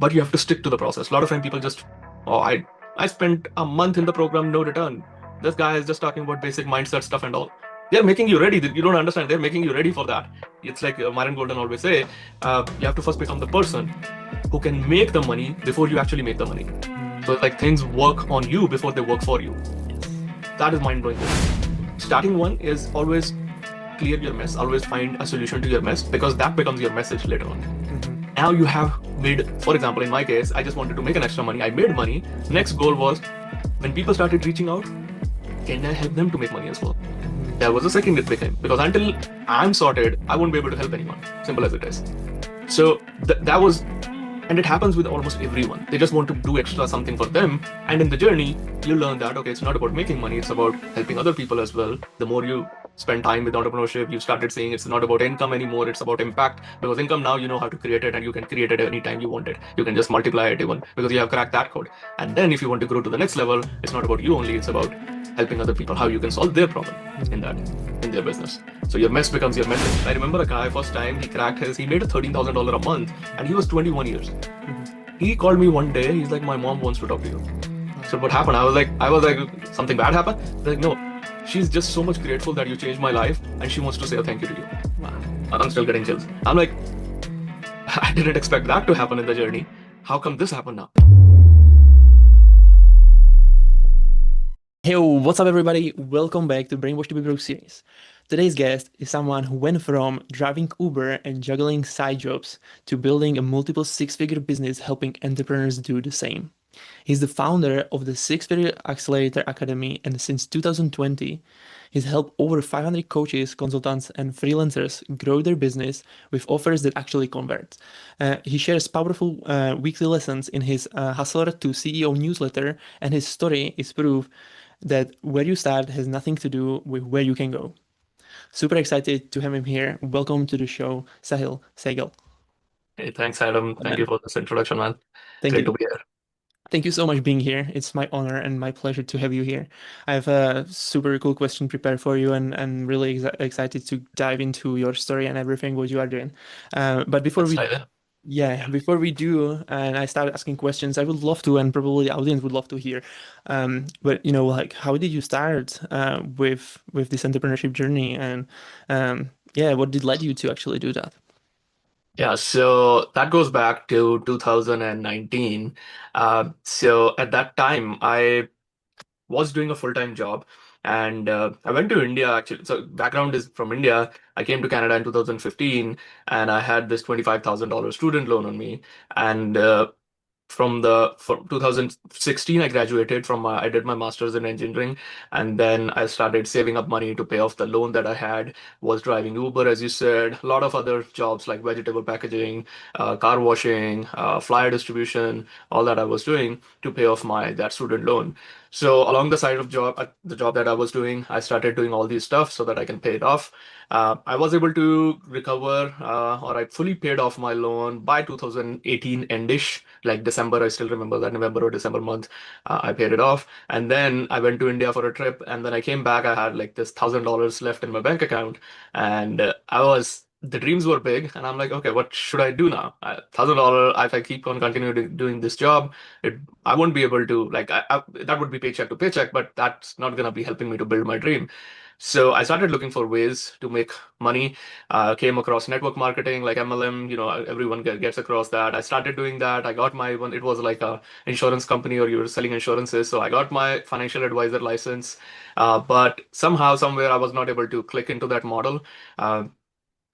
but you have to stick to the process. A lot of time people just, oh, I spent a month in the program, no return. This guy is just talking about basic mindset stuff and all. They're making you ready. You don't understand. They're making you ready for that. It's like Myron Golden always say, you have to first become the person who can make the money before you actually make the money. So like things work on you before they work for you. That is mind blowing. Starting one is always clear your mess. Always find a solution to your mess because that becomes your message later on. Now you have made, for example, in my case, I just wanted to make an extra money. I made money. Next goal was when people started reaching out, can I help them to make money as well? That was the second it became because until I'm sorted, I won't be able to help anyone. Simple as it is. So that was, and it happens with almost everyone. They just want to do extra something for them. And in the journey, you learn that, okay, it's not about making money, it's about helping other people as well. The more you spend time with entrepreneurship, you started saying it's not about income anymore, it's about impact. Because income now you know how to create it and you can create it anytime you want it. You can just multiply it even because you have cracked that code. And then if you want to grow to the next level, it's not about you only, it's about helping other people, how you can solve their problem in their business. So your mess becomes your message. I remember a guy first time he made a $13,000 a month and he was 21 years. He called me one day. He's like, my mom wants to talk to you. So what happened? I was like, something bad happened? They're like, no, she's just so much grateful that you changed my life and she wants to say a thank you to you. Wow. I'm still getting chills. I'm like, I didn't expect that to happen in the journey. How come this happened now? Hey, what's up, everybody? Welcome back to Brainwashed To Be Broke series. Today's guest is someone who went from driving Uber and juggling side jobs to building a multiple six-figure business helping entrepreneurs do the same. He's the founder of the Six Figure Accelerator Academy, and since 2020, he's helped over 500 coaches, consultants, and freelancers grow their business with offers that actually convert. He shares powerful weekly lessons in his Hustler to CEO newsletter, and his story is proof that where you start has nothing to do with where you can go. Super excited to have him here. Welcome to the show, Sahil Segal. Hey, thanks, Adam. Thank you Man, for this introduction, man. thank Great to you. be here. Thank you so much being here. It's my honor and my pleasure to have you here. I have a super cool question prepared for you and really excited to dive into your story and everything what you are doing. But before Let's we dive in. Yeah, Yeah. before we do, and I start asking questions, I would love to, and probably the audience would love to hear. But like, how did you start with this entrepreneurship journey, and yeah, what did led you to actually do that? Yeah, so that goes back to 2019. So at that time, I was doing a full-time job and I went to India actually. So background is from India. I came to Canada in 2015 and I had this $25,000 student loan on me. And from 2016 I graduated from I did my master's in engineering and then I started saving up money to pay off the loan that I had. Was driving Uber, as you said, a lot of other jobs like vegetable packaging, car washing, flyer distribution, all that I was doing to pay off my that student loan. So along the side of the job that I was doing, I started doing all these stuff so that I can pay it off. I was able to recover, or I fully paid off my loan by 2018 endish, like December. I still remember that November or December month. I paid it off, and then I went to India for a trip, and then I came back. I had like this $1,000 left in my bank account, and the dreams were big, and I'm like, okay, what should I do now? $1,000. If I keep on continuing doing this job, I won't be able to that would be paycheck to paycheck, but that's not gonna be helping me to build my dream. So I started looking for ways to make money. Came across network marketing like MLM. Everyone gets across that. I started doing that. I got my one. It was like a insurance company, or you were selling insurances. So I got my financial advisor license. But somehow, somewhere, I was not able to click into that model. Uh,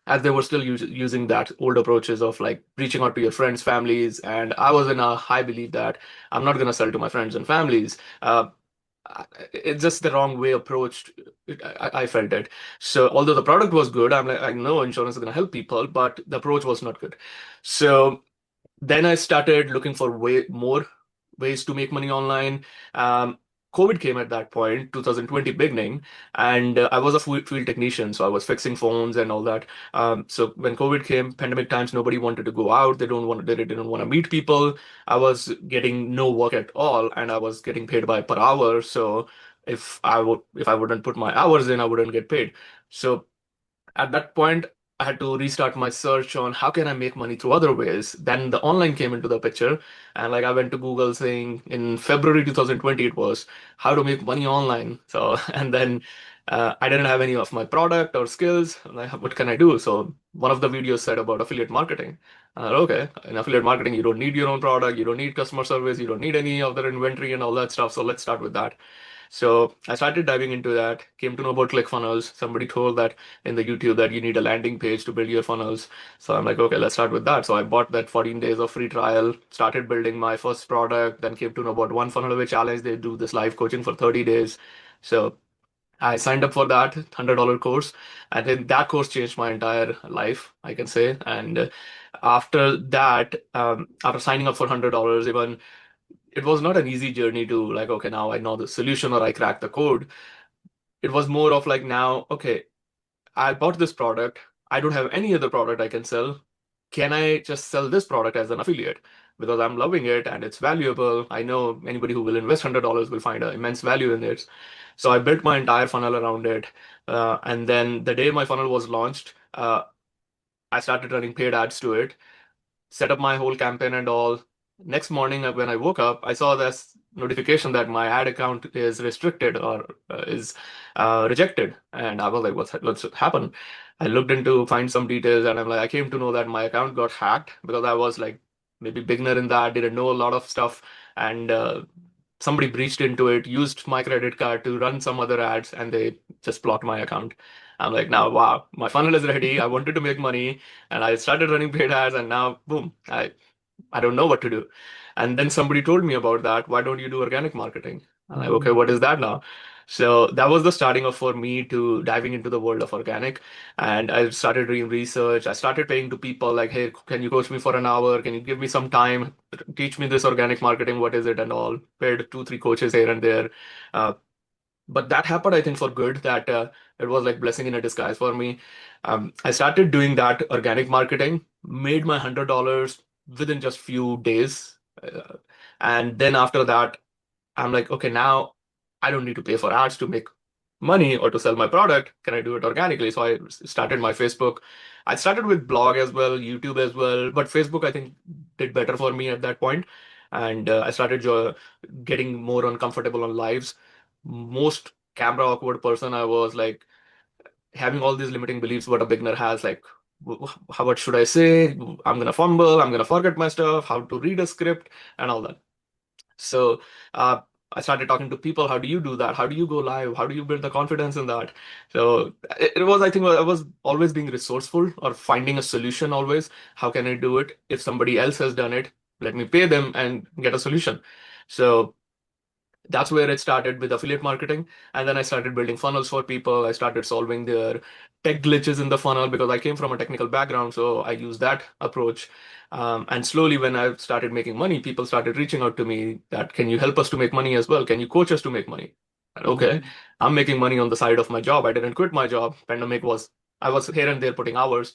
as they were still using that old approaches of like reaching out to your friends, families, and I was in a high belief that I'm not going to sell to my friends and families. It's just the wrong way approached. I felt it. So although the product was good, I'm like, I know insurance is going to help people, but the approach was not good. So then I started looking for more ways to make money online. Um, COVID came at that point, 2020 beginning, and I was a field technician, so I was fixing phones and all that. So when COVID came, pandemic times, nobody wanted to go out. They didn't want to meet people. I was getting no work at all, and I was getting paid by per hour. So if I wouldn't put my hours in, I wouldn't get paid. So at that point, I had to restart my search on how can I make money through other ways. Then the online came into the picture, and like I went to Google saying in February 2020 it was how to make money online. So and then I didn't have any of my product or skills. Like, what can I do? So one of the videos said about affiliate marketing. Okay, in affiliate marketing you don't need your own product, you don't need customer service, you don't need any of their inventory and all that stuff. So let's start with that. So I started diving into that, came to know about ClickFunnels. Somebody told that in the YouTube that you need a landing page to build your funnels. So I'm like, okay, let's start with that. So I bought that 14 days of free trial, started building my first product, then came to know about One Funnel Away Challenge. They do this live coaching for 30 days. So I signed up for that $100 course, and then that course changed my entire life, I can say. And after that, after signing up for $100, even it was not an easy journey to like, okay, now I know the solution or I cracked the code. It was more of like now, okay, I bought this product. I don't have any other product I can sell. Can I just sell this product as an affiliate? Because I'm loving it and it's valuable. I know anybody who will invest $100 will find an immense value in it. So I built my entire funnel around it. And then the day my funnel was launched, I started running paid ads to it, set up my whole campaign and all. Next morning, when I woke up, I saw this notification that my ad account is restricted or is rejected. And I was like, what's happened? I looked into find some details and I'm like, I came to know that my account got hacked because I was like maybe beginner in that, didn't know a lot of stuff. And somebody breached into it, used my credit card to run some other ads, and they just blocked my account. I'm like, now, wow, my funnel is ready. I wanted to make money and I started running paid ads, and now, boom, I don't know what to do. And then somebody told me about that. Why don't you do organic marketing? I'm like, okay, what is that now? So that was the starting of for me to diving into the world of organic. And I started doing research. I started paying to people like, hey, can you coach me for an hour? Can you give me some time? Teach me this organic marketing. What is it? And all. Paid two, three coaches here and there. Uh, but that happened, I think, for good. That it was like blessing in a disguise for me. I started doing that organic marketing, made my $100 within just few days, and then after that, I'm like, okay, now I don't need to pay for ads to make money or to sell my product. Can I do it organically? So I started my Facebook. I started with blog as well, YouTube as well, but Facebook I think did better for me at that point, and I started getting more uncomfortable on lives. Most camera awkward person I was, like having all these limiting beliefs what a beginner has, like how what should I say? I'm gonna fumble, I'm gonna forget my stuff, how to read a script and all that. So uh, I started talking to people. How do you do that? How do you go live? How do you build the confidence in that? So it was, I think, I was always being resourceful or finding a solution always. How can I do it? If somebody else has done it, let me pay them and get a solution. So that's where it started with affiliate marketing. And then I started building funnels for people. I started solving their tech glitches in the funnel because I came from a technical background. So I used that approach. And slowly, when I started making money, people started reaching out to me that, can you help us to make money as well? Can you coach us to make money? And okay, I'm making money on the side of my job. I didn't quit my job. Pandemic was, I was here and there putting hours.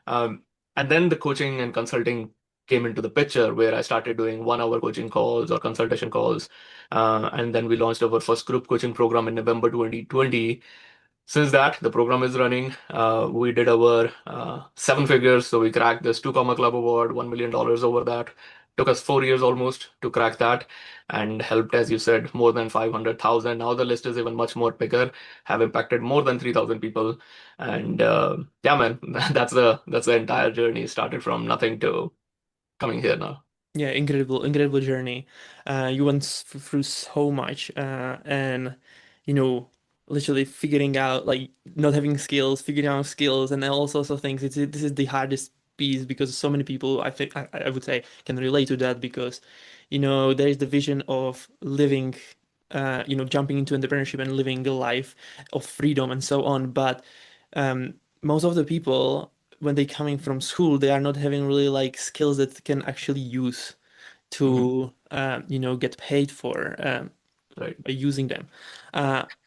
Um, and then the coaching and consulting came into the picture where I started doing 1 hour coaching calls or consultation calls. And then we launched our first group coaching program in November 2020. Since that, the program is running. We did our seven figures. So we cracked this Two Comma Club Award, $1 million over that. Took us 4 years almost to crack that and helped, as you said, more than 500,000. Now the list is even much more bigger, have impacted more than 3,000 people. And yeah, man, that's the entire journey. Started from nothing to coming here now. Yeah, incredible, incredible journey. You went through so much, and you know, literally figuring out like not having skills, figuring out skills, and all sorts of things. This is the hardest piece because so many people, I think, I would say, can relate to that because, there is the vision of living, jumping into entrepreneurship and living a life of freedom and so on. But most of the people when they coming from school, they are not having really like skills that can actually use Hmm. to get paid for Right. by using them.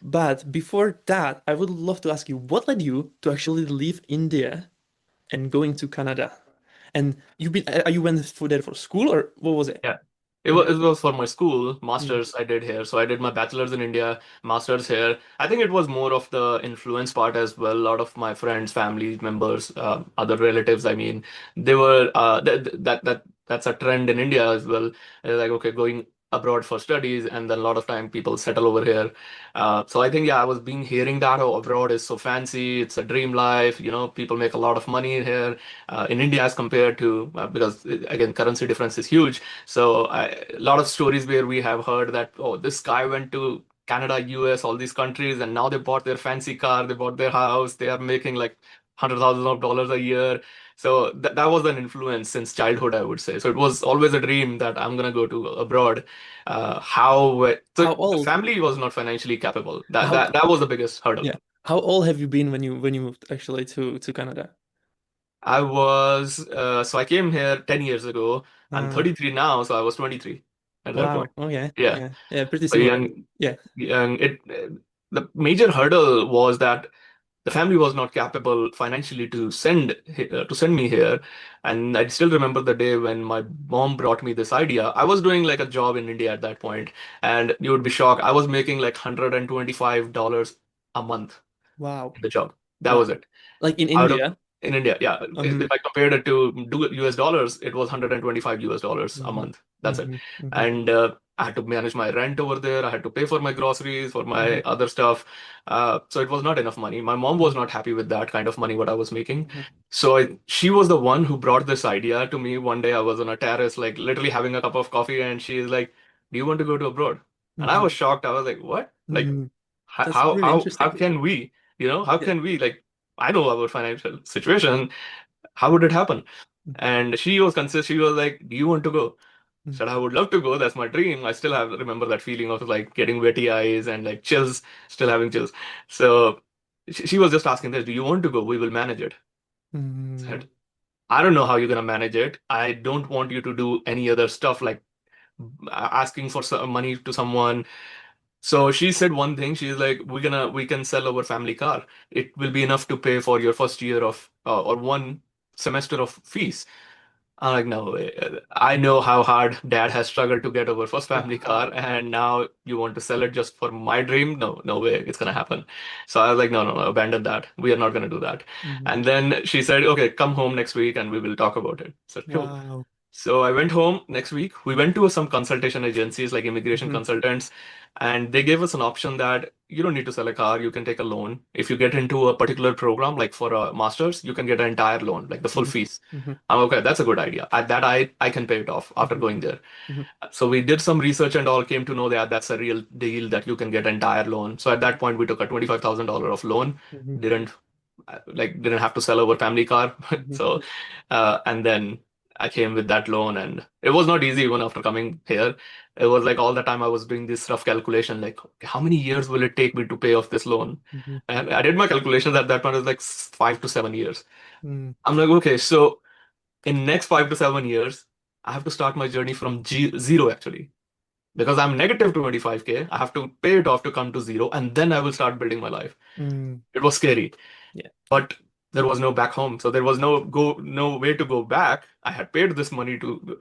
But before that, I would love to ask you, what led you to actually leave India and going to Canada? And you went for there for school or what was it? Yeah. Okay. It was for my school, Mm, masters I did here. So I did my bachelor's in India, masters here. I think it was more of the influence part as well. A lot of my friends, family members, other relatives, I mean, they were that's a trend in India as well. Like, okay, going abroad for studies, and then a lot of time people settle over here. So I think, yeah, I was being hearing that, oh, abroad is so fancy, it's a dream life, people make a lot of money here in India as compared to, because again, currency difference is huge. So a lot of stories where we have heard that, oh, this guy went to Canada, US, all these countries, and now they bought their fancy car, they bought their house, they are making like hundred thousands of dollars a year. So that was an influence since childhood, I would say. So it was always a dream that I'm gonna go to abroad. So how the old? family was not financially capable. That How that that was the biggest hurdle. yeah. How old have you been when you moved actually to Canada? So I came here 10 years ago. I'm Uh, 33 now, so I was 23 at that point. wow. Okay. Yeah. Yeah. Yeah. Pretty So similar. young, Yeah. young, the major hurdle was that the family was not capable financially to send me here. And I still remember the day when my mom brought me this idea. I was doing like a job in India at that point, and you would be shocked. I was making like $125 a month Wow. in the job. That Wow. was it. Like in Out of India. In India, yeah. If Um. I compared it to US dollars, it was $125 a Mhm, month. That's it. mhm, mhm, And I had to manage my rent over there. I had to pay for my groceries, for mhm, my other stuff. So it was not enough money. My mom was mhm, not happy with that kind of money what I was making. mhm, So she was the one who brought this idea to me. One day I was on a terrace, like literally having a cup of coffee, and she's like, "Do you want to go to abroad?" And I mhm, was shocked. I was like, "What? Like, mhm. how That's how really how how interesting. can we? How Yeah. can we like?" I know our financial situation. How would it happen? Mhm, And she was consistent. She was like, "Do you want to go?" mhm, Said, "I would love to go. That's my dream." I still have remember that feeling of like getting wetty eyes and like chills, still having chills. So she was just asking this, "Do you want to go? We will manage it." mhm, Said, "I don't know how you're gonna manage it. I don't want you to do any other stuff like asking for some money to someone." So she said one thing. She's like, we can sell our family car. It will be enough to pay for your first year of or one semester of fees." I'm like, "No way. I know how hard dad has struggled to get our first family car, wow. and now you want to sell it just for my dream? No, no way, it's gonna happen." So I was like, "No, no, no, abandon that. We are not gonna do that." Mhm. And then she said, "Okay, come home next week and we will talk about it." So cool. Wow. So I went home next week. We went to some consultation agencies like immigration Mhm, consultants, and they gave us an option that you don't need to sell a car. You can take a loan. If you get into a particular program, like for a master's, you can get an entire loan, like the full mhm, fees. mhm, I'm okay. That's a good idea. I can pay it off after mhm, going there. mhm, So we did some research and all came to know that that's a real deal that you can get entire loan. So at that point, we took a $25,000 of loan. mhm, Didn't didn't have to sell our family car. mhm, So and then I came with that loan, and it was not easy even after coming here. It was like all the time I was doing this rough calculation, like, okay, how many years will it take me to pay off this loan? mhm, And I did my calculations at that point. It was like 5 to 7 years. mhm, I'm like, okay, so in next 5 to 7 years, I have to start my journey from zero actually. Because I'm negative 25K, I have to pay it off to come to zero, and then I will start building my life. mhm. It was scary, Yeah. but there was no back home, so there was no way to go back. I had paid this money to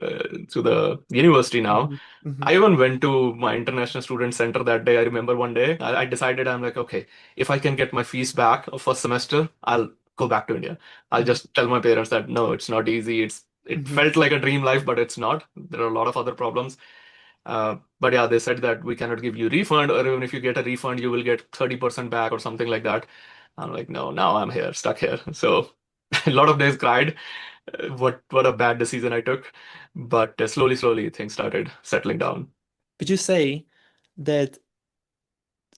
the university now. Mhm, mhm, I even went to my international student center that day. I remember one day I decided, I'm like, okay, if I can get my fees back of first semester, I'll go back to India. I'll mhm, just tell my parents that no, it's not easy. It mhm, felt like a dream life, but it's not. There are a lot of other problems. But yeah, they said that we cannot give you refund, or even if you get a refund, you will get 30% back or something like that. I'm like, no, now I'm here, stuck here. So a lot of days cried. What a bad decision I took. But slowly, things started settling down. Would you say that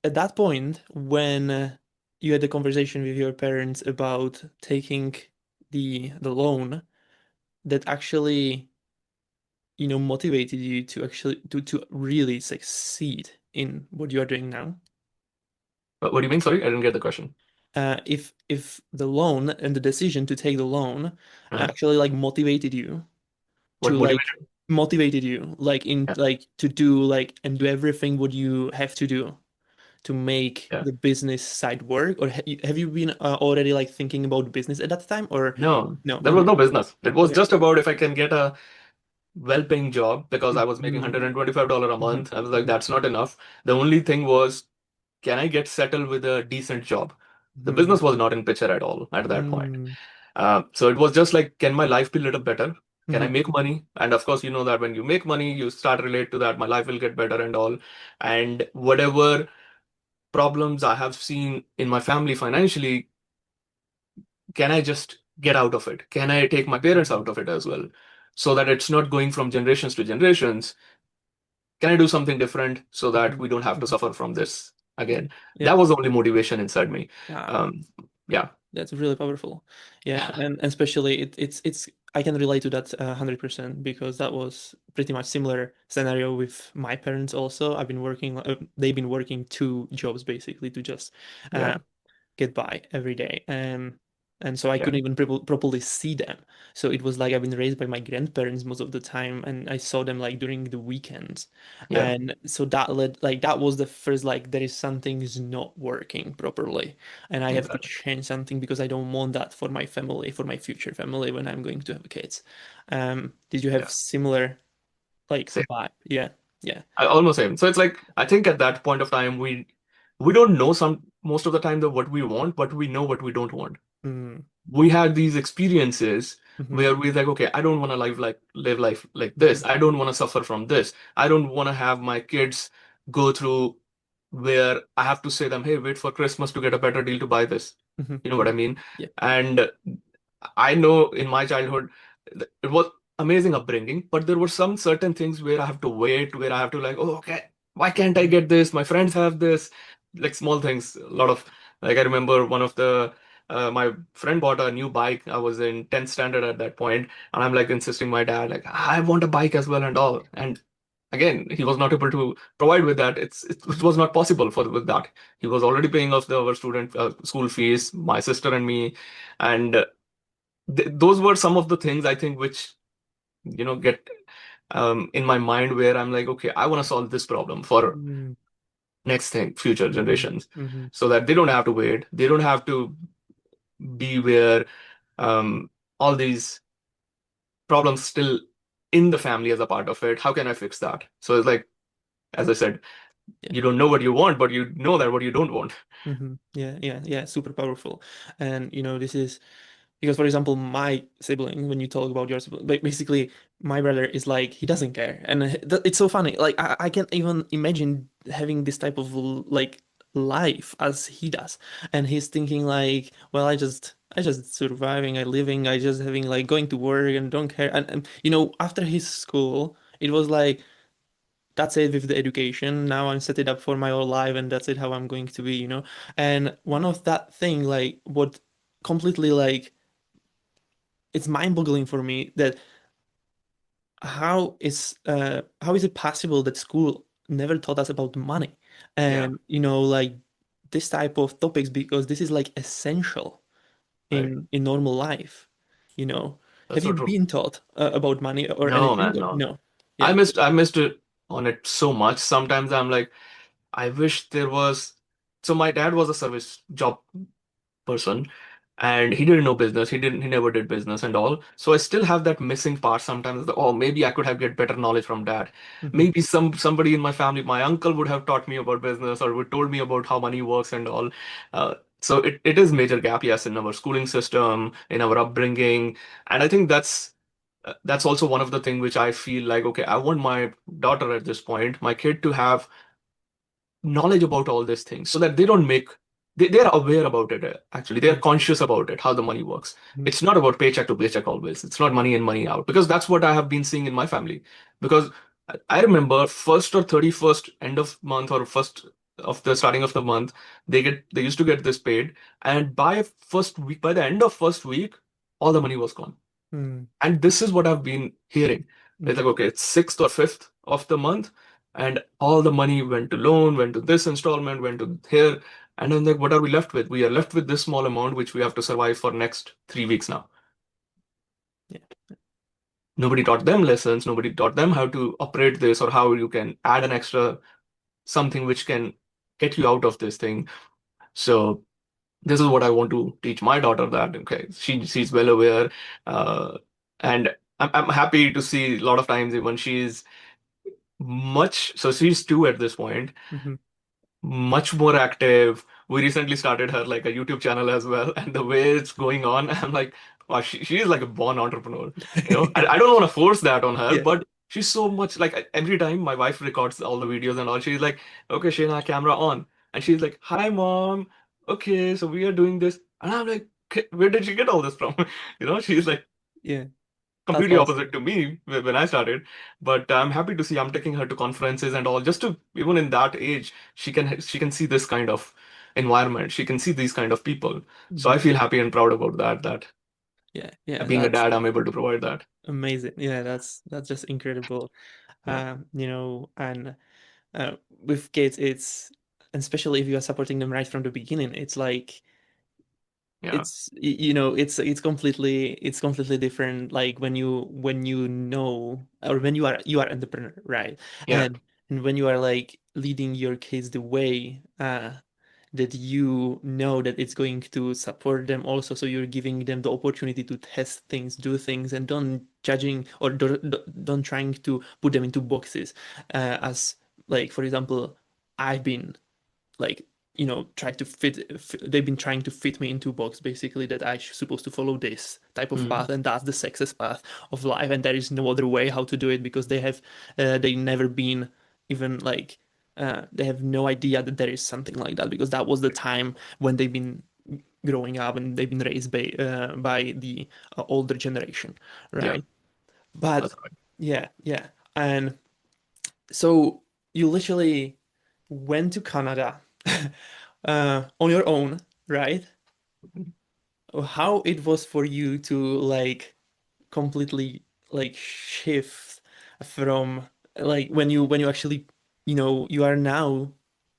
at that point, when you had the conversation with your parents about taking the loan, that actually, motivated you to actually to really succeed in what you are doing now? What do you mean? Sorry, I didn't get the question. If the loan and the decision to take the loan Uh-huh. actually like motivated you What to like motivated? motivated you like in Yeah, like to do like and do everything what you have to do to make yeah. the business side work, or have you been already like thinking about business at that time, or No, no? there was Okay. no business. It was Okay. just about if I can get a well-paying job because I was making Mhm. $125 a Mhm. month. I was like, Mhm. that's not enough. The only thing was, can I get settled with a decent job? The Mhm. business was not in picture at all at that point. Mhm. So it was just like, can my life be a little better? Can I Mhm. make money? And of course, you know that when you make money, you start relate to that. My life will get better and all. And whatever problems I have seen in my family financially, can I just get out of it? Can I take my parents out Mhm. of it as well? So that it's not going from generations to generations. Can I do something different so that Mhm. we don't have to Mhm. suffer from this Yeah. again? Yeah. That was the only motivation inside me. Yeah. Um, yeah, That's really powerful. Yeah, yeah, and especially it's I can relate to that 100% because that was pretty much similar scenario with my parents also. They've been working two jobs basically to just yeah, uh, get by every day. And so I yeah, couldn't even properly see them. So it was like I've been raised by my grandparents most of the time, and I saw them like during the weekends. yeah, And so that led like that was the first like there is something is not working properly, and I have to exactly. change something because I don't want that for my family, for my future family when I'm going to have kids. Did you have Yeah, similar like same. vibe? Yeah, yeah. I almost same. So it's like I think at that point of time we don't know some most of the time that what we want, but we know what we don't want. Mm, We had these experiences hmm. where we're like, okay, I don't want to live life like Hmm. this. I don't want to suffer from this. I don't want to have my kids go through where I have to say them, hey, wait for Christmas to get a better deal to buy this. Hmm. You know what Hmm. I mean? Yeah. And I know in my childhood it was amazing upbringing, but there were some certain things where I have to wait, where I have to like, oh, okay, why can't I Mhm. get this? My friends have this, like small things. A lot of like I remember one of the my friend bought a new bike. I was in 10th standard at that point, and I'm like insisting my dad like I want a bike as well and all. And again, he was not able to provide with that. It was not possible for with that. He was already paying off our student school fees, my sister and me, and those were some of the things I think which get in my mind where I'm like, okay, I want to solve this problem for Mhm. next thing, future Mhm. generations, Mhm. so that they don't have to wait, they don't have to be where um, all these problems still in the family as a part of it. How can I fix that? So it's like, as I said, Yeah. you don't know what you want, but you know that what you don't want. Yeah, yeah, yeah, super powerful. And this is because, for example, my sibling, when you talk about your sibling, basically, my brother is like, he doesn't care. And it's so funny. Like, I can't even imagine having this type of like life as he does. And he's thinking like, well, I just surviving, I living, I just having like going to work and don't care. And after his school, it was like, that's it with the education. Now I'm set it up for my whole life, and that's it how I'm going to be. And one of that thing, like what completely like it's mind-boggling for me that how is it possible that school never taught us about money Yeah, and like this type of topics because this is like essential right. in normal life. You know, That's have so you true. been taught about money or No, anything? man, no. No. Yeah. I missed it on it so much. Sometimes I'm like, I wish there was. So my dad was a service job person, and he didn't know business. He never did business and all. So I still have that missing part sometimes. Oh, maybe I could have get better knowledge from dad. Hmm. Maybe somebody in my family, my uncle would have taught me about business or would told me about how money works and all. So it is major gap, yes, in our schooling system, in our upbringing, and I think that's also one of the thing which I feel like, okay, I want my daughter at this point, my kid to have knowledge about all these things so that they don't make they're aware about it actually they're conscious about it how the money works. Hmm. It's not about paycheck to paycheck always. It's not money in money out because that's what I have been seeing in my family. Because I remember first or 31st end of month or first of the starting of the month, they used to get this paid, and by the end of first week all the money was gone. Hmm. And this is what I've been hearing. It's Hmm. like, okay, it's sixth or fifth of the month, and all the money went to loan, went to this installment, went to here. And I'm like, what are we left with? We are left with this small amount, which we have to survive for next 3 weeks now. Yeah. Nobody taught them lessons. Nobody taught them how to operate this or how you can add an extra something which can get you out of this thing. So this is what I want to teach my daughter that, okay, she's well aware. And I'm happy to see a lot of times when she's so she's two at this point, Hmm. much more active. We recently started her like a YouTube channel as well, and the way it's going on, I'm like, wow, she is like a born entrepreneur. I don't want to force that on her, Yeah, but she's so much like every time my wife records all the videos and all, she's like, okay, Shayna, camera on, and she's like, hi, mom. Okay, so we are doing this, and I'm like, "Okay, where did she get all this from?" She's like yeah, that's completely awesome. opposite to me when I started. But I'm happy to see I'm taking her to conferences and all, just to even in that age, she can see this kind of environment. She can see these kind of people. So I Hmm. feel happy and proud about that. Yeah, yeah, Being a that's dad, I'm able to provide that. amazing. Yeah, that's just incredible. Yeah. And with kids, it's, and especially if you are supporting them right from the beginning, it's like Yeah. it's completely different, like when you know, or when you are entrepreneur, right? Yeah. And when you are like leading your kids the way that you know that it's going to support them also, so you're giving them the opportunity to test things, do things, and don't judging, or don't trying to put them into boxes, as, like, for example, I've been like, try to they've been trying to fit me into a box, basically, that I supposed to follow this type of Mm. path, and that's the success path of life, and there is no other way how to do it, because they never been even like, they have no idea that there is something like that, because that was the time when they've been growing up and they've been raised by the older generation, Yeah. right? But That's right. yeah, yeah. And so you literally went to Canada on your own, right? How it was for you to like completely like shift from, like, when you actually, you are now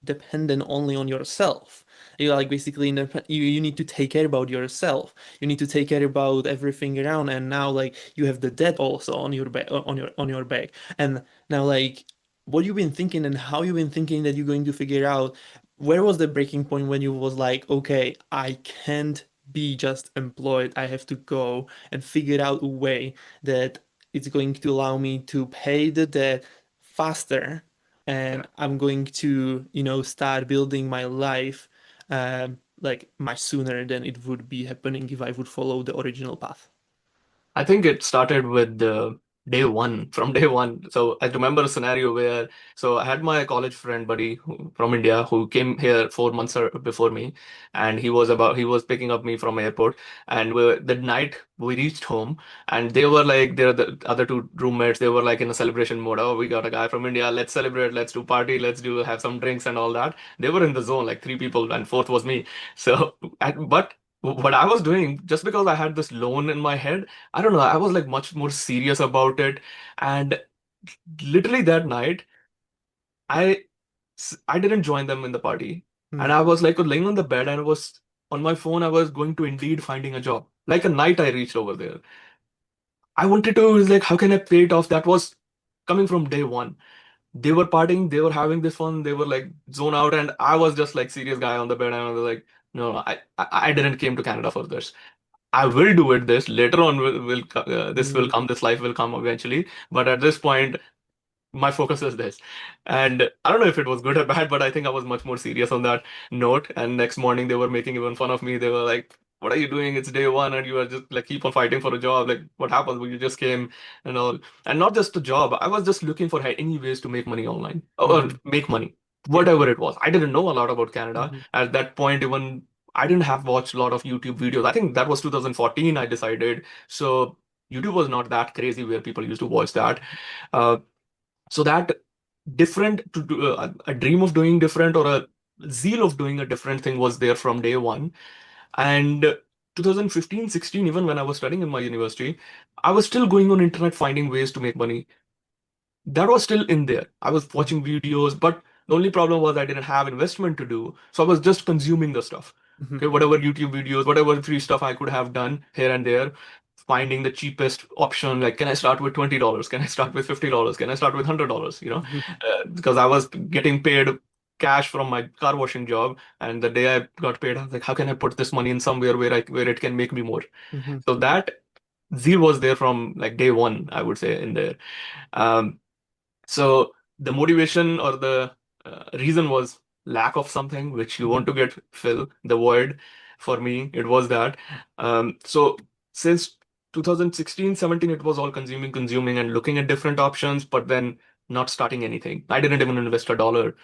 dependent only on yourself. You're like basically you need to take care about yourself. You need to take care about everything around, and now like you have the debt also on your back, on your back. And now, like, what you've been thinking and how you've been thinking that you're going to figure out, where was the breaking point when you was like, okay, I can't be just employed, I have to go and figure out a way that it's going to allow me to pay the debt faster, Yeah. and I'm going to, start building my life like much sooner than it would be happening if I would follow the original path. I think it started with day one, from day one. So I remember a scenario where, so I had my college friend buddy from India who came here 4 months before me, and he was picking up me from airport, and the night we reached home, and they were like, they're the other two roommates, they were like in a celebration mode. Oh, we got a guy from India, let's celebrate, let's do party, let's do have some drinks and all that. They were in the zone, like three people, and fourth was me. So, but what I was doing, just because I had this loan in my head, I don't know. I was like much more serious about it. And literally that night, I I didn't join them in the party. And Mm, I was like laying on the bed and I was on my phone. I was going to Indeed finding a job. Like a night I reached over there. I wanted to, it was like, how can I pay it off? That was coming from day one. They were partying, they were having this fun, they were like zone out, and I was just like serious guy on the bed. And I was like, no, I didn't came to Canada for this. I will do it this later on this will mm, come, this life will come eventually, but at this point my focus is this. And I don't know if it was good or bad, but I think I was much more serious on that note. And next morning they were making even fun of me. They were like, what are you doing? It's day one and you are just like keep on fighting for a job. Like what happened? Well, you just came and all. And not just a job. I was just looking for any ways to make money online or mhm, make money, yeah. whatever it was. I didn't know a lot about Canada Mhm, at that point. Even I didn't have watched a lot of YouTube videos. I think that was 2014 I decided. So YouTube was not that crazy where people used to watch that. Uh, so that different to do, a dream of doing different or a zeal of doing a different thing was there from day one. And 2015, 16, even when I was studying in my university, I was still going on internet finding ways to make money. That was still in there. I was watching videos, but the only problem was I didn't have investment to do. So I was just consuming the stuff. mhm, Okay, whatever YouTube videos, whatever free stuff I could have done here and there, finding the cheapest option. Like, can I start with $20? Can I start with $50? Can I start with $100? mhm, Because I was getting paid cash from my car washing job, and the day I got paid, I was like, how can I put this money in somewhere where it can make me more? mhm, So that. zeal was there from like day one, I would say in there. Um, so the motivation or the reason was lack of something which you Mhm. want to get fill the void. For me, it was that. So since 2016, 17, it was all consuming, and looking at different options, but then not starting anything. I didn't even invest a dollar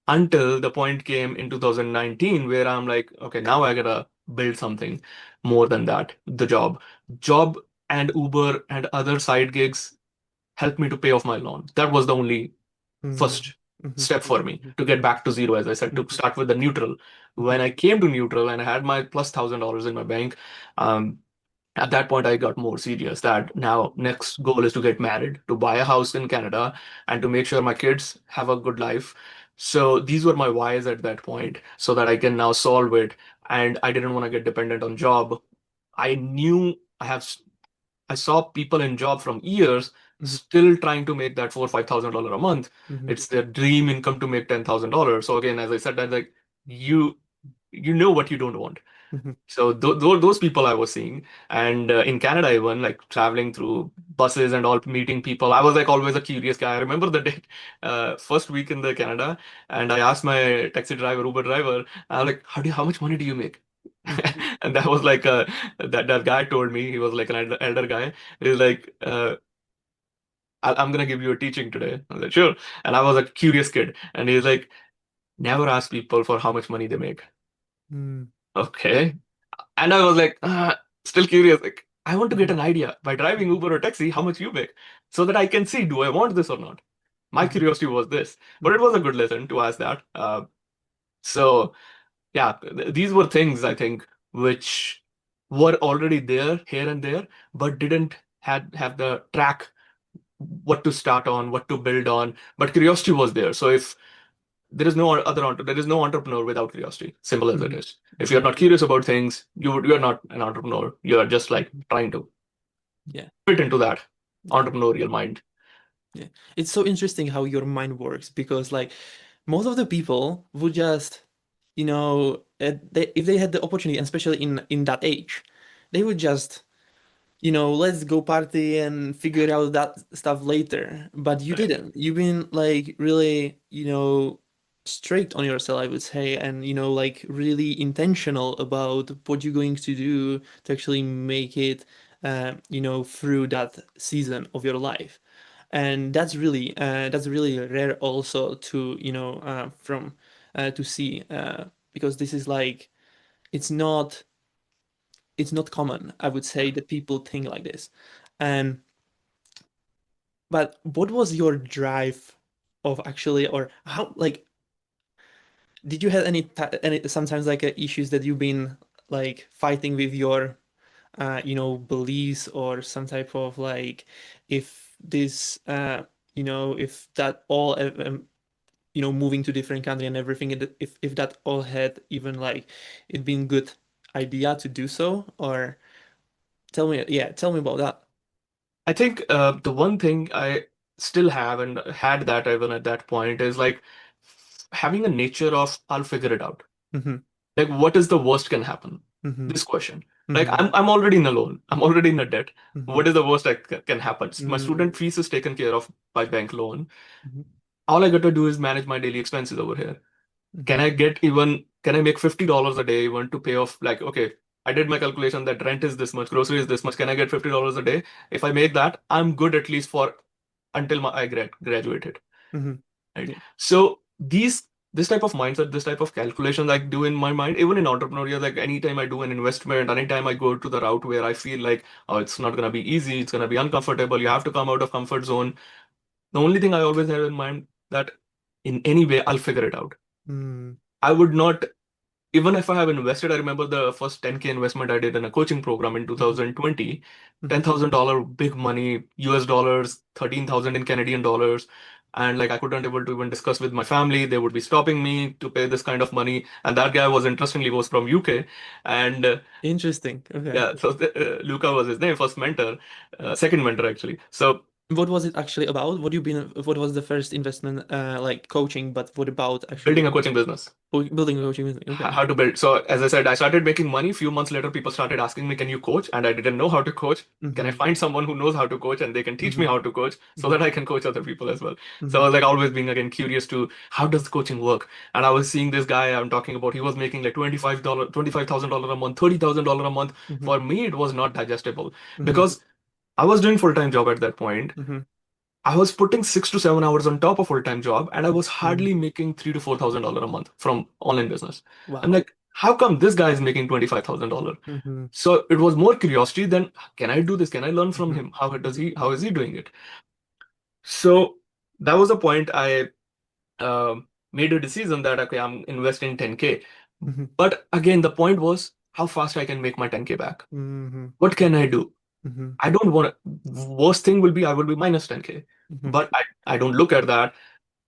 until the point came in 2019 where I'm like, okay, now I gotta build something more than that. The job and Uber and other side gigs helped me to pay off my loan. That was the only Mhm. first Mhm. step for me to get back to zero, as I said, to Mhm. start with the neutral. Mhm. When I came to neutral and I had my plus $1,000 in my bank, um, at that point I got more serious that now next goal is to get married, to buy a house in Canada, and to make sure my kids have a good life. So these were my whys at that point, so that I can now solve it. And I didn't want to get dependent on job. I knew I saw people in job from years Mhm. still trying to make that $4,000 or $5,000 a month. Mhm. It's their dream income to make $10,000. So again, as I said, that like you you know what you don't want. Mhm. So those people I was seeing, and in Canada even like traveling through buses and all, meeting people. I was like always a curious guy. I remember the day, first week in the Canada, and I asked my taxi driver, Uber driver, I was like, how much money do you make? Mhm. And that was like that guy told me, he was like an elder guy. He's like, I'm gonna give you a teaching today. I was like, sure. And I was a curious kid, and he's like, never ask people for how much money they make. Mhm. Okay. And I was like, still curious. Like, I want to get Mhm. an idea by driving Uber or taxi how much you make, so that I can see, do I want this or not? My Mhm. curiosity was this, but it Mhm. was a good lesson to ask that. So yeah, these were things I think which were already there here and there, but didn't had have the track what to start on, what to build on. But curiosity was there. So if there is no entrepreneur without curiosity. Simple as it Mhm. is. If you're Mhm. not curious about things, you're not an entrepreneur. You're just like trying to Yeah. fit into that Yeah. entrepreneurial mind. Yeah. It's so interesting how your mind works because like most of the people would just, if they had the opportunity, and especially in that age, they would just, let's go party and figure out that stuff later. But you Right. didn't. You've been like really, strict on yourself, I would say, and like really intentional about what you're going to do to actually make it, through that season of your life. And that's really rare also to from to see, because this is like it's not it's not common, I would say, that people think like this. And but what was your drive of actually, or how, like, did you have any sometimes like issues that you've been like fighting with your beliefs, or some type of like, if this if that all moving to different country and everything, and if that all had even like it been good idea to do so, or tell me about that. I think the one thing I still have and had that even at that point is like having a nature of I'll figure it out. Mm-hmm. Like, what is the worst can happen? Mm-hmm. This question. Like, Mm-hmm. I'm already in a loan. I'm already in a debt. Mm-hmm. What is the worst that can happen? My Mm-hmm. student fees is taken care of by bank loan. Mm-hmm. All I got to do is manage my daily expenses over here. Mm-hmm. Can I make $50 a day even to pay off? Like, okay, I did my calculation that rent is this much, grocery is this much. Can I get $50 a day? If I make that, I'm good at least for until I graduated. Mm-hmm. Right. Yeah. So this type of mindset, this type of calculations I do in my mind, even in entrepreneurial, like anytime I do an investment, anytime I go to the route where I feel like, oh, it's not gonna be easy, it's gonna be uncomfortable, you have to come out of comfort zone. The only thing I always have in mind that in any way I'll figure it out. Mm-hmm. I would not, even if I have invested, I remember the first 10K investment I did in a coaching program in Mm-hmm. 2020, Mm-hmm. $10,000 big money, US dollars, 13,000 in Canadian dollars. And like I couldn't able to even discuss with my family. They would be stopping me to pay this kind of money. And that guy was interestingly was from UK. And Interesting. Okay. yeah, so Luca was his name, first mentor, second mentor actually. So What was it actually about? What was the first investment, like coaching, but what about actually Building a coaching business. building a coaching business? Okay. How to build. So as I said, I started making money. Few months later, people started asking me, "Can you coach?" And I didn't know how to coach. Can I Mm-hmm. find someone who knows how to coach and they can teach me Mm-hmm. how to coach so Mm-hmm. that I can coach other people as well? So Mm-hmm. I was like always being again curious to how does coaching work? And I was seeing this guy I'm talking about. He was making like $25,000 a month, $30,000 a month. Mm-hmm. For me, it was not digestible Mm-hmm. because I was doing full-time job at that point. Mm-hmm. I was putting 6 to 7 hours on top of full-time job, and I was Mm-hmm. hardly making $3,000 to $4,000 a month from online business. I'm Wow. like, how come this guy is making $25,000? Mm-hmm. So it was more curiosity than can I do this? Can I learn from Mm-hmm. him? How is he doing it? So that was the point I made a decision that okay, I'm investing 10K. Mm-hmm. But again, the point was how fast I can make my 10K back. Mm-hmm. What can I do? Mm-hmm. I don't want to, worst thing will be I will be minus 10K. Mm-hmm. But I don't look at that.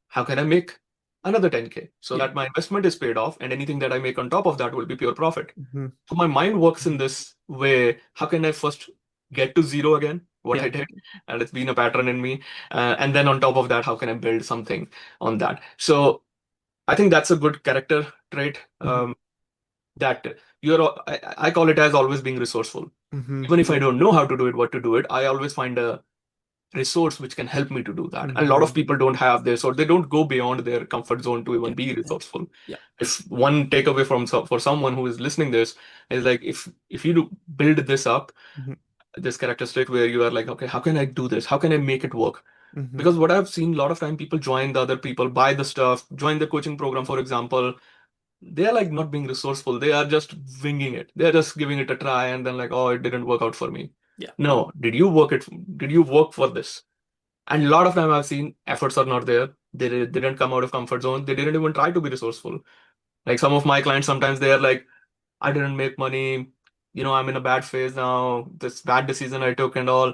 How can I make another 10K so Yeah. that my investment is paid off and anything that I make on top of that will be pure profit? Mm-hmm. So my mind works in Mm-hmm. this way. How can I first get to zero again? What Yeah. I did, and it's been a pattern in me. And then on top of that, how can I build something on that? So I think that's a good character trait. Mm-hmm. That I call it as always being resourceful. Mm-hmm. Even if I Yeah. don't know how to do it, what to do it, I always find a resource which can help me to do that. And a lot Mm-hmm. of people don't have this, or they don't go beyond their comfort zone to even Yeah. be Yeah. resourceful. Yeah. If one takeaway from for someone who is listening this is like if you do build this up, Mm-hmm. this characteristic where you are like, okay, how can I do this? How can I make it work? Mm-hmm. Because what I've seen a lot of time, people join the other people, buy the stuff, join the coaching program, for example. They are like not being resourceful. They are just winging it. They are just giving it a try and then like, oh, it didn't work out for me. Yeah. No, did you work it? Did you work for this? And a lot of time I've seen efforts are not there. They didn't come out of comfort zone. They didn't even try to be resourceful. Like some of my clients, sometimes they are like, I didn't make money. I'm in a bad phase now. This bad decision I took and all.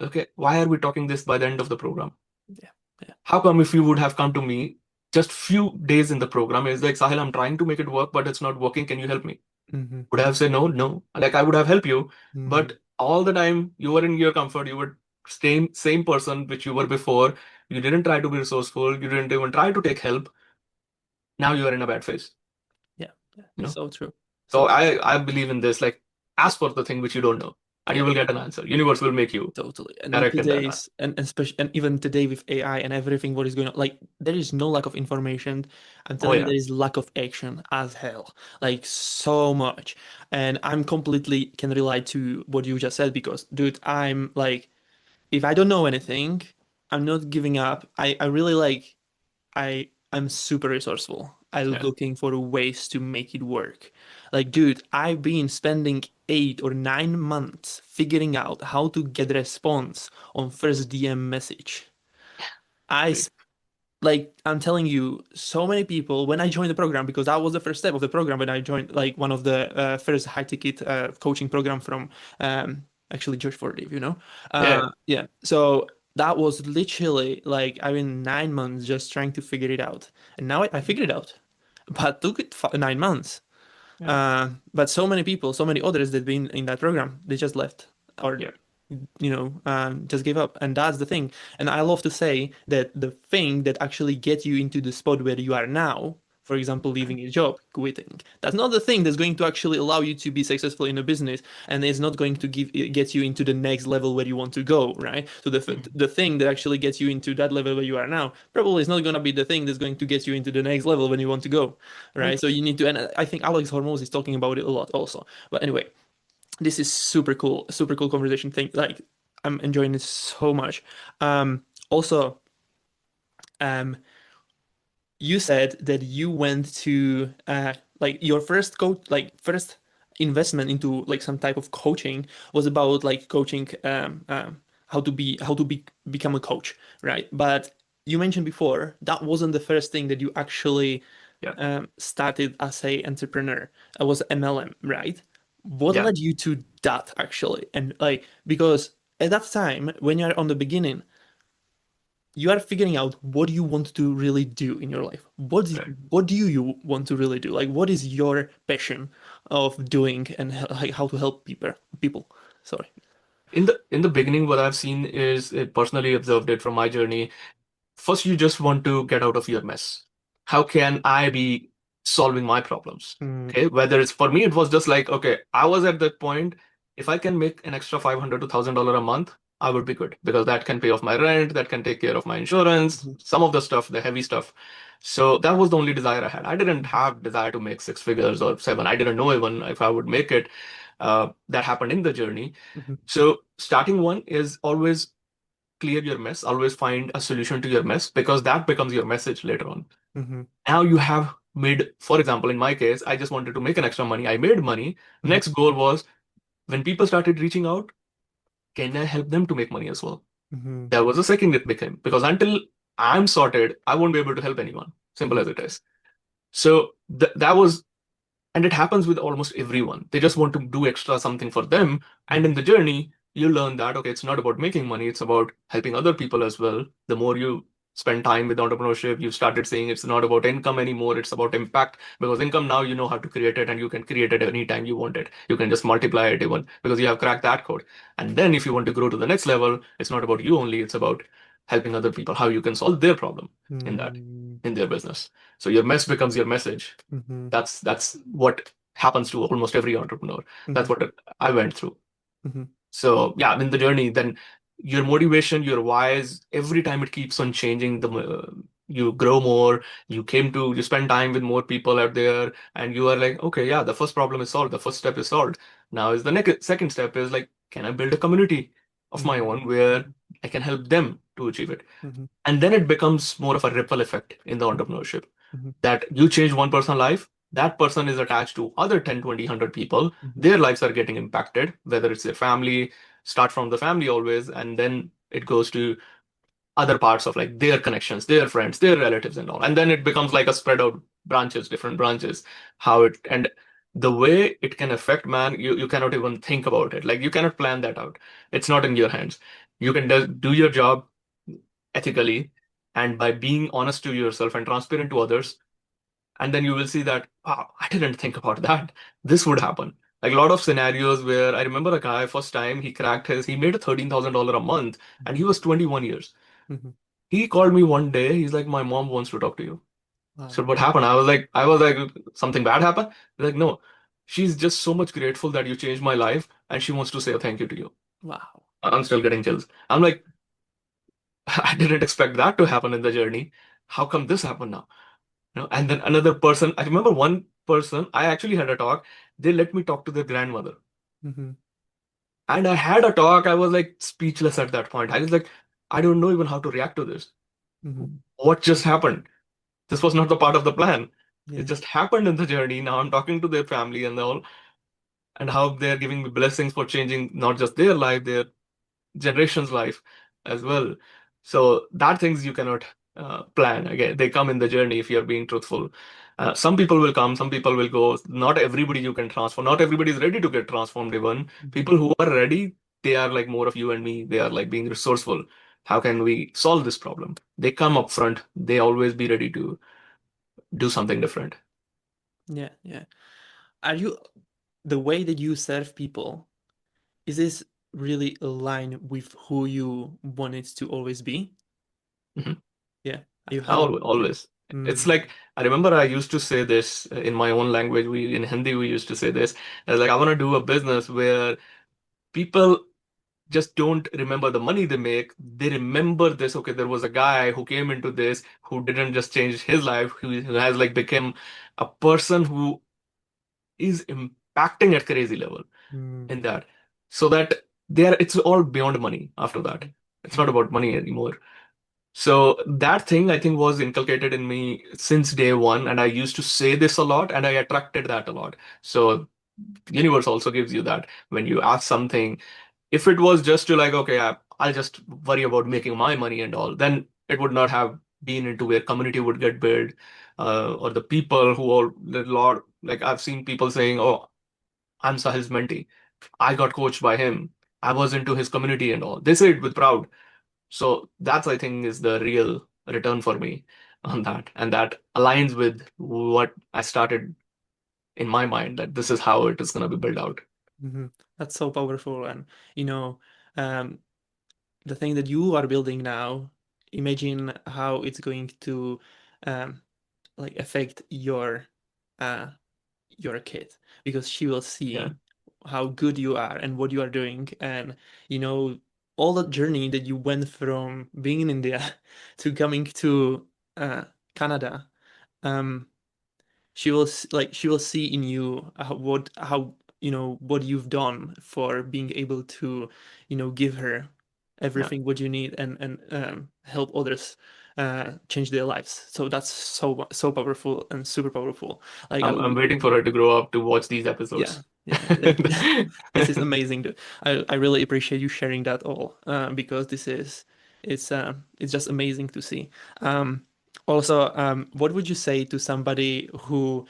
Okay, why are we talking this by the end of the program? Yeah. Yeah. How come if you would have come to me just few days in the program, it's like, Sahil, I'm trying to make it work, but it's not working. Can you help me? Mm-hmm. Would I have said no? No. Like I would have helped you, Mm-hmm. but all the time you were in your comfort. You were same person which you were before. You didn't try to be resourceful. You didn't even try to take help. Now you are in a bad phase. Yeah. Yeah. You know. So true. So So true. I believe in this. Like ask for the thing which you don't know, and you Yeah. will get an answer. Universe will make you Totally. And in directed that. today's and especially and even today with AI and everything what is going on, like there is no lack of information. I'm Oh telling you, yeah, there is lack of action as hell. Like so much. And I'm completely can relate to what you just said because dude, I'm like if I don't know anything, I'm not giving up. I really like I'm super resourceful. I'm yeah. looking for ways to make it work. Like, dude, I've been spending 8 or 9 months figuring out how to get a response on first DM message. I Great. like I'm telling you, so many people when I joined the program because that was the first step of the program when I joined like one of the first high ticket coaching program from actually George Ford, if you know. Yeah, Yeah, so that was literally like I've been 9 months just trying to figure it out, and now I figured it out, but took it 9 months. yeah, But so many people, so many others that been in that program, they just left or yeah. just gave up. And that's the thing. And I love to say that the thing that actually gets you into the spot where you are now, for example, leaving a job, quitting, that's not the thing that's going to actually allow you to be successful in a business, and it's not going to get you into the next level where you want to go, right? So Mhm. the thing that actually gets you into that level where you are now probably is not going to be the thing that's going to get you into the next level when you want to go, right? Right. So you need to, and I think Alex Hormoz is talking about it a lot also. But anyway, this is super cool conversation thing. Like I'm enjoying it so much. Also, um, you said that you went to like your first coach, like first investment into like some type of coaching was about like coaching how to become a coach, right? But you mentioned before that wasn't the first thing that you actually Yeah, started as a entrepreneur. I was MLM, right? What yeah. led you to that actually? And like because at that time when you're on the beginning, you are figuring out what you want to really do in your life. Right. What do you want to really do? Like what is your passion of doing and like how to help people? People. Sorry. In the beginning, what I've seen is personally observed it from my journey. First, you just want to get out of your mess. How can I be solving my problems? Mm, Okay, whether it's for me, it was just like, okay, I was at that point. If I can make an extra 500 to $1,000 a month, I would be good because that can pay off my rent, that can take care of my insurance, mhm, some of the stuff, the heavy stuff. So that was the only desire I had. I didn't mhm, have desire to make six figures or seven. I didn't know even if I would make it. That happened in the journey. mhm, So starting one is always clear your mess, always find a solution to your mess because that becomes your message later on. mhm, Now you have made, for example, in my case, I just wanted to make an extra money. I made money. mhm, Next goal was when people started reaching out, can I help them to make money as well? mhm, That was the second it became because until I'm sorted, I won't be able to help anyone. Simple mhm, as it is. So that was, and it happens with almost everyone. They just mhm, want to do extra something for them. And mhm, in the journey, you learn that, okay, it's not about making money, it's about helping other people as well. The more you spend time with entrepreneurship, you started saying it's not about income anymore, it's about impact. Because income now you know how to create it and you can create it anytime you want it. You can just multiply it even because you have cracked that code. And then if you want to grow to the next level, it's not about you only, it's about helping other people, how you can solve their problem in that, mhm, in their business. So your mess becomes your message. mhm, That's what happens to almost every entrepreneur. That's mhm, what I went through. mhm, So yeah, in the journey, then your motivation, your whys, every time it keeps on changing. You grow more. You spend time with more people out there, and you are like, okay, yeah, the first problem is solved. The first step is solved. Now is the next second step is like, can I build a community of my mhm, own where mhm, I can help them to achieve it? mhm, And then it becomes more of a ripple effect in the mhm, entrepreneurship mhm, that you change one person's life, that person is attached to other 10, 20, 100 people. mhm, Their lives are getting impacted, whether it's their family, start from the family always, and then it goes to other parts of like their connections, their friends, their relatives, and all. And then it becomes like a spread out branches, different branches, how it, and the way it can affect, man, you cannot even think about it. Like you cannot plan that out. It's not in your hands. You can just do your job ethically and by being honest to yourself and transparent to others, and then you will see that, wow, I didn't think about that. This would happen. Like a lot of scenarios where I remember a guy, first time he made a $13,000 a month and he mhm, was 21 years. mhm. He called me one day. He's like, my mom wants to talk to you. So Wow. what happened? I was like, something bad happened? He's like, no, she's just so much grateful that you changed my life and she wants to say a thank you to you. Wow. I'm still getting chills. I'm like, I didn't expect that to happen in the journey. How come this happened now? And then another person, I remember one person, I actually had a talk. They let me talk to their grandmother. Mhm, And I had a talk. I was like speechless at that point. I was like, I don't know even how to react to this. mhm. What just happened? This was not the part of the plan. It Yeah. just happened in the journey. Now I'm talking to their family and all, and how they're giving me blessings for changing not just their life, their generation's life as well. So that things you cannot plan. Again, they come in the journey if you're being truthful. Some people will come, some people will go. Not everybody you can transform. Not everybody is ready to get transformed even. Mhm, People who are ready, they are like more of you and me. They are like being resourceful. How can we solve this problem? They come up front. They always be ready to do something different. yeah, yeah. Are you the way that you serve people, is this really aligned with who you want it to always be? Mhm. Yeah. Are you happy? Always, Yeah. always. It's Mm, like I remember I used to say this in my own language. We in Hindi we used to say this. Like I want to do a business where people just don't remember the money they make. They remember this. Okay, there was a guy who came into this who didn't just change his life, who has like become a person who is impacting at crazy level mm, in that. So that there it's all beyond money after that. mhm, It's not mhm, about money anymore. So that thing I think was inculcated in me since day one, and I used to say this a lot, and I attracted that a lot. So universe also gives you that when you ask something. If it was just to like, okay, I'll just worry about making my money and all, then it would not have been into where community would get built, or the people who all the lot. Like I've seen people saying, "Oh, I'm Sahil's mentee. I got coached by him. I was into his community and all." They say it with proud. So that's, I think, is the real return for me on that. And that aligns with what I started in my mind that this is how it is going to be built out. mhm. That's so powerful. And, you know, um, the thing that you are building now, imagine how it's going to um, like affect uh, your kid, because she will Yeah. see how good you are and what you are doing, and you know all the journey that you went from being in India to coming to Canada. Um, she will see in you what how what you've done for being able to give her Yeah. everything what you need, and help others change their lives. So that's so powerful and super powerful. Like I'm waiting for her to grow up to watch these yeah, episodes. yeah. This is amazing. I really appreciate you sharing that all, because this is it's just amazing to see. Also, what would you say to somebody who,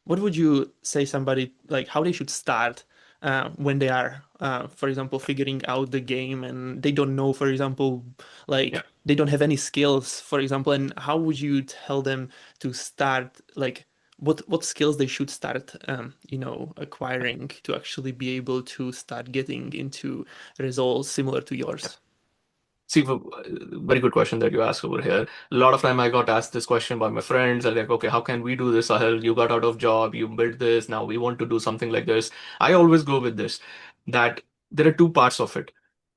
what would you say somebody like how they should start when they are, for example, figuring out the game and they don't know, for example, Yeah. like they don't have any skills, for example, and how would you tell them to start, like what skills they should start acquiring to actually be able to start getting into results similar to Yeah. yours? See, very good question that you asked over here. A lot of time I got asked this question by my friends. They're like, okay, how can we do this, Sahil? You got out of job, you built this, now we want to do something like this. I always go with this, that there are two parts of it.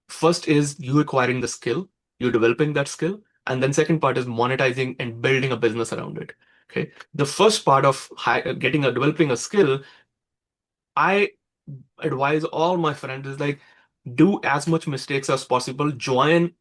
First is you acquiring the skill, you developing that skill, and then second part is monetizing and building a business around it. Okay. The first part of developing a skill, I advise all my friends is like do as much mistakes as possible, join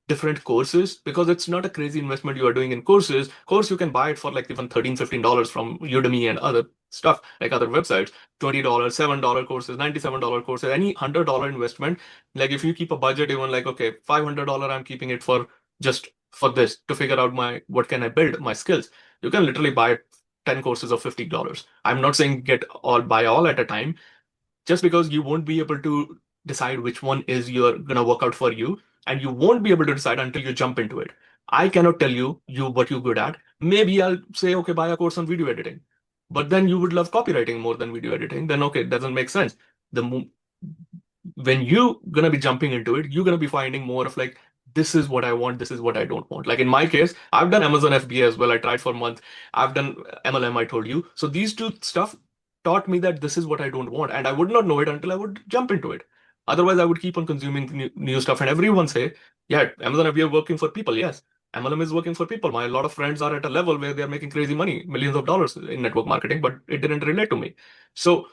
different courses because it's not a crazy investment you are doing in courses. Course you can buy it for like even $13, $15 from Udemy and other stuff like other websites. $20, $7 courses, $97 courses, any $100 investment. Like if you keep a budget, even like okay, $500 I'm keeping it for just for this to figure out my what can I build my skills. You can literally buy 10 courses of $50. I'm not saying get all buy all at a time just because you won't be able to decide which one is you're gonna work out for you, and you won't be able to decide until you jump into it. I cannot tell you what you're good at. Maybe I'll say, okay, buy a course on video editing, but then you would love copywriting more than video editing. Then okay, it doesn't make sense. The when you gonna be jumping into it, you're gonna be finding more of like this is what I want, this is what I don't want. Like in my case, I've done Amazon FBA as well. I tried for a month. I've done MLM, I told you. So these two stuff taught me that this is what I don't want, and I would not know it until I would jump into it. Otherwise, I would keep on consuming new stuff, and everyone say, "Yeah, Amazon FBA working for people." Yes, MLM is working for people. My a lot of friends are at a level where they are making crazy money, millions of dollars in network marketing, but it didn't relate to me. So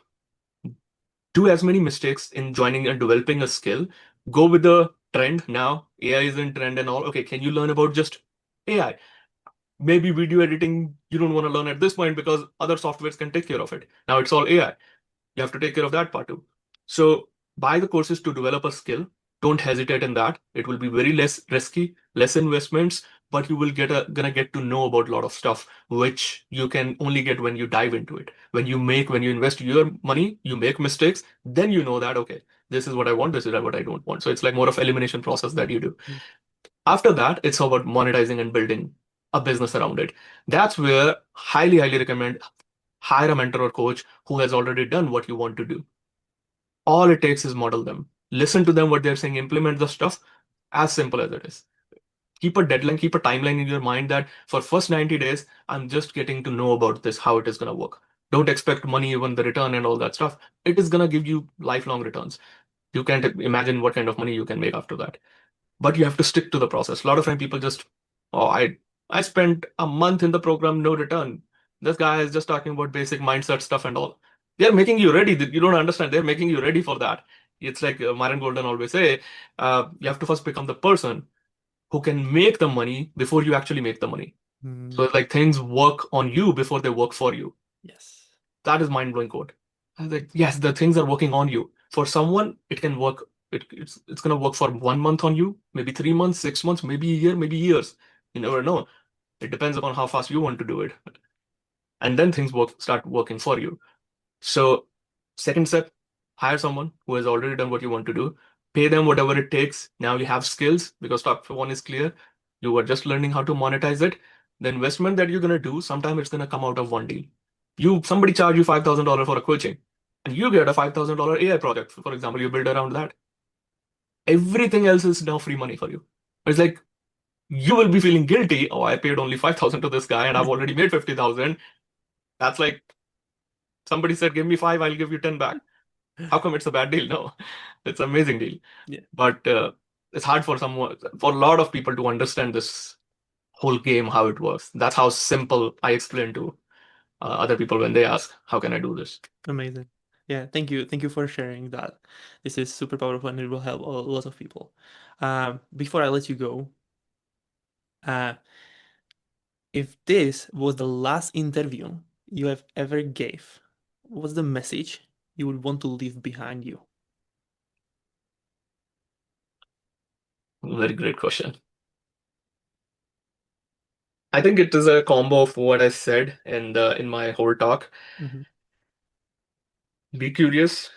do as many mistakes in joining and developing a skill. Go with the trend now. AI is in trend and all. Okay, can you learn about just AI? Maybe video editing you don't want to learn at this point because other softwares can take care of it. Now it's all AI. You have to take care of that part too. So buy the courses to develop a skill. Don't hesitate in that. It will be very less risky, less investments, but you will gonna get to know about a lot of stuff which you can only get when you dive into it. When you invest your money, you make mistakes, then you know that okay, this is what I want, this is what I don't want. So it's like more of elimination process that you do. After that, it's about monetizing and building a business around it. That's where highly recommend hire a mentor or coach who has already done what you want to do. All it takes is model them. Listen to them, what they're saying, implement the stuff as simple as it is. Keep a deadline, keep a timeline in your mind that for first 90 days, I'm just getting to know about this, how it is going to work. Don't expect money, even the return and all that stuff. It is going to give you lifelong returns. You can't imagine what kind of money you can make after that. But you have to stick to the process. A lot of time people just, oh, I spent a month in the program, no return. This guy is just talking about basic mindset stuff and all. They're making you ready. You don't understand. They're making you ready for that. It's like Myron Golden always say, you have to first become the person who can make the money before you actually make the money. So Mm, it's like things work on you before they work for you. yes. That is mind-blowing quote. I was like, yes, the things are working on you. For someone, it can work. It's gonna work for 1 month on you, maybe 3 months, 6 months, maybe a year, maybe years. You never know. It depends upon how fast you want to do it, and then things start working for you. So, second step, hire someone who has already done what you want to do. Pay them whatever it takes. Now you have skills because step one is clear. You are just learning how to monetize it. The investment that you're gonna do, sometimes it's gonna come out of one deal. Somebody charge you $5,000 for a coaching, and you get a $5,000 AI project. For example, you build around that. everything else is now free money for you. It's like you will be feeling guilty. Oh, I paid only 5,000 to this guy and I've already made 50,000. That's like somebody said, give me five, I'll give you 10 back. How come it's a bad deal? No, it's an amazing deal. Yeah, But it's hard for someone, for a lot of people to understand this whole game, how it works. That's how simple I explain to other people when they ask, how can I do this? amazing. Yeah, thank you for sharing that. This is super powerful and it will help a lot of people. Before I let you go, uh, if this was the last interview you have ever gave, what's the message you would want to leave behind you? Very great question. I think it is a combo of what I said in my whole talk. Hmm. Be curious,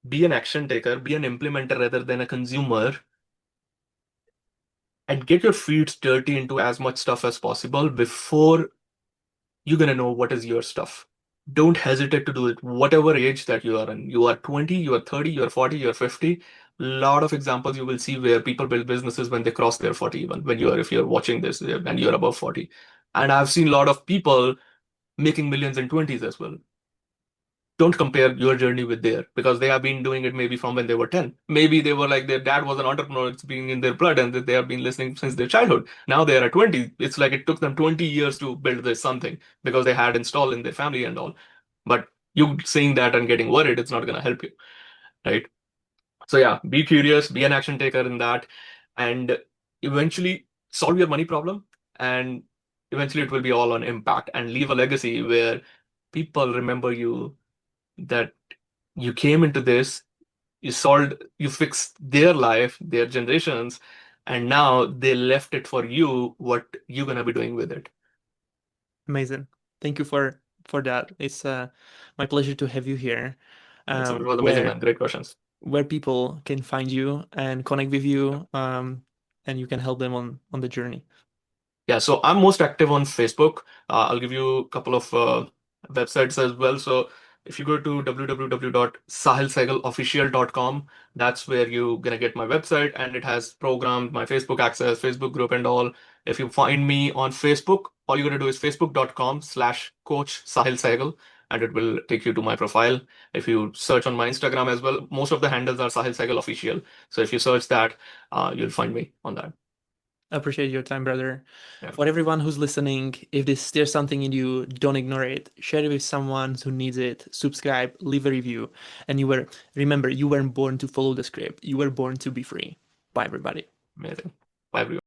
be an action taker, be an implementer rather than a consumer, and get your feet dirty into as much stuff as possible before you're gonna know what is your stuff. Don't hesitate to do it, whatever age that you are in. You are 20, you are 30, you are 40, you are 50. A lot of examples you will see where people build businesses when they cross their 40, even when you are, if you're watching this and you're above 40. And I've seen a lot of people making millions in 20s as well. Don't compare your journey with their, because they have been doing it maybe from when they were 10. Maybe they were like their dad was an entrepreneur, it's being in their blood, and that they have been listening since their childhood. Now they are at 20. It's like it took them 20 years to build this something because they had installed in their family and all. But you saying that and getting worried, it's not going to help you, right? So yeah, be curious, be an action taker in that, and eventually solve your money problem. And eventually it will be all on impact and leave a legacy where people remember you, that you came into this, you solved, you fixed their life, their generations, and now they left it for you, what you're gonna be doing with it. Amazing. Thank you for that. It's my pleasure to have you here. It was amazing, Where man. Great questions. people can find you and connect with you, and you can help them on the journey. Yeah, so I'm most active on Facebook. I'll give you a couple of websites as well. So if you go to www.sahilsegalofficial.com, that's where you're gonna get my website, and it has programs, my Facebook access, Facebook group, and all. If you find me on Facebook, all you're gonna do is facebook.com/coach Sahil Segal, and it will take you to my profile. If you search on my Instagram as well, most of the handles are Sahil Segal Official. So if you search that, you'll find me on that. Appreciate your time, brother. Yeah, For everyone who's listening, if there's something in you, don't ignore it. Share it with someone who needs it. Subscribe, leave a review. And remember, you weren't born to follow the script. You were born to be free. Bye, everybody. amazing. Bye, everyone.